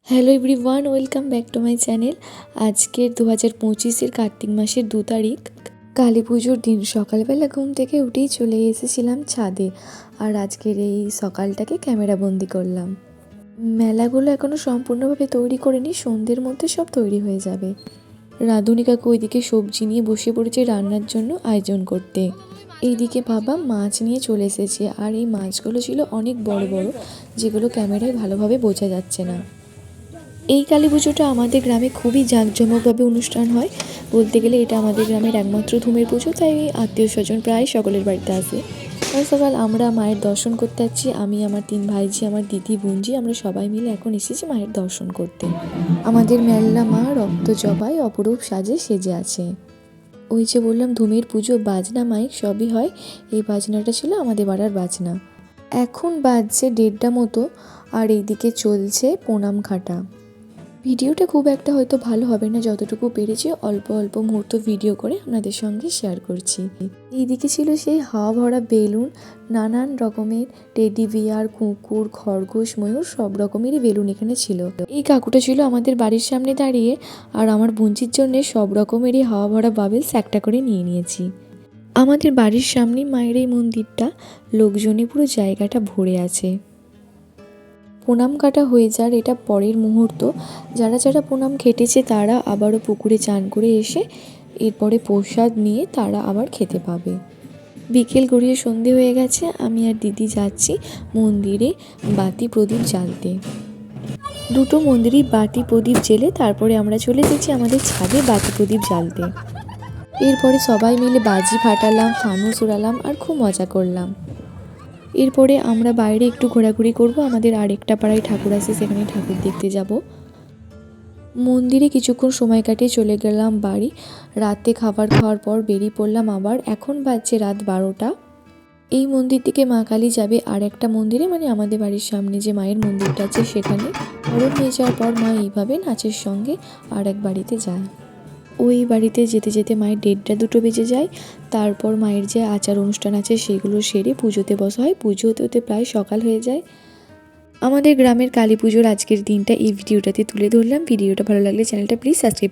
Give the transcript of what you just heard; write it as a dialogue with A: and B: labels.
A: Hello everyone, welcome back to my channel. আজকের 2025-এর কার্তিক মাসের 2 তারিখ, কালী পুজোর দিন। সকালবেলা ঘুম থেকে উঠেই চলে এসেছিলাম ছাদে, আর আজকের এই সকালটাকে ক্যামেরাবন্দি করলাম। মেলাগুলো এখনও সম্পূর্ণভাবে তৈরি করিনি, সন্ধ্যের মধ্যে সব তৈরি হয়ে যাবে। রাঁধুনি কাকু ওইদিকে সবজি নিয়ে বসে পড়েছে রান্নার জন্য আয়োজন করতে। এইদিকে বাবা মাছ নিয়ে চলে এসেছে, আর এই মাছগুলো ছিল অনেক বড় বড়, যেগুলো ক্যামেরায় ভালোভাবে বোঝা যাচ্ছে না। এই কালী পুজোটা আমাদের গ্রামে খুবই জাঁকজমকভাবে অনুষ্ঠান হয়। বলতে গেলে এটা আমাদের গ্রামের একমাত্র ধুমের পুজো, তাই আত্মীয় স্বজন প্রায় সকলের বাড়িতে আসে। সকাল সকাল আমরা মায়ের দর্শন করতে যাচ্ছি। আমি, আমার 3 ভাইঝি, আমার দিদি, বোনঝি, আমরা সবাই মিলে এখন এসেছি মায়ের দর্শন করতে। আমাদের মেল্লা মা রক্ত জবায় অপরূপ সাজে সেজে আছে। ওই যে বললাম ধুমের পুজো, বাজনা মাইক সবই হয়। এই বাজনাটা ছিল আমাদের পাড়ার বাজনা। এখন বাজছে 1:30 মতো, আর এইদিকে চলছে প্রণাম খাটা। ভিডিওটা খুব একটা হয়তো ভালো হবে না, যতটুকু পেরেছি অল্প অল্প মুহূর্ত ভিডিও করে আপনাদের সঙ্গে শেয়ার করছি। এইদিকে ছিল সেই হাওয়া ভরা বেলুন, নানান রকমের টেডি বিয়ার, কুকুর, খরগোশ, ময়ূর, সব রকমেরই বেলুন এখানে ছিল। এই কাকুটা ছিল আমাদের বাড়ির সামনে দাঁড়িয়ে, আর আমার বোনজির জন্যে সব রকমেরই হাওয়া ভরা বাবেলস একটা করে নিয়ে নিয়েছি। আমাদের বাড়ির সামনেই মায়ের এই মন্দিরটা, লোকজনে পুরো জায়গাটা ভরে আছে। প্রণাম কাটা হয়ে যার এটা পরের মুহূর্ত। যারা যারা প্রণাম খেটেছে তারা আবারও পুকুরে চান করে এসে এরপরে প্রসাদ নিয়ে তারা আবার খেতে পাবে। বিকেল গড়িয়ে সন্ধে হয়ে গেছে, আমি আর দিদি যাচ্ছি মন্দিরে বাতি প্রদীপ জ্বালতে। দুটো মন্দিরই বাতি প্রদীপ জেলে তারপরে আমরা চলে এসেছি আমাদের ছাদে বাতি প্রদীপ জ্বালতে। এরপরে সবাই মিলে বাজি ফাটালাম, ফানুস উড়ালাম, আর খুব মজা করলাম। এরপরে আমরা বাইরে একটু ঘোরাঘুরি করব। আমাদের আরেকটা পাড়ায় ঠাকুর আছে, সেখানে ঠাকুর দেখতে যাব। মন্দিরে কিছুক্ষণ সময় কাটিয়ে চলে গেলাম বাড়ি। রাতে খাবার খাওয়ার পর বেরিয়ে পড়লাম আবার। এখন বাজছে রাত 12টা। এই মন্দির থেকে মা কালী যাবে আর একটা মন্দিরে, মানে আমাদের বাড়ির সামনে যে মায়ের মন্দিরটা আছে সেখানে। বরণ হয়ে যাওয়ার পর মা এইভাবে নাচের সঙ্গে আর এক বাড়িতে যায়। ওই বাড়িতে যেতে যেতে মায়ের 1:30-2 বেজে যায়। তারপর মায়ের যে আচার অনুষ্ঠান আছে সেগুলো সেরে পুজোতে বসা হয়। পুজো হতে হতে প্রায় সকাল হয়ে যায়। আমাদের গ্রামের কালী পুজোর আজকের দিনটা এই ভিডিওটাতে তুলে ধরলাম। ভিডিওটা ভালো লাগলে চ্যানেলটা প্লিজ সাবস্ক্রাইব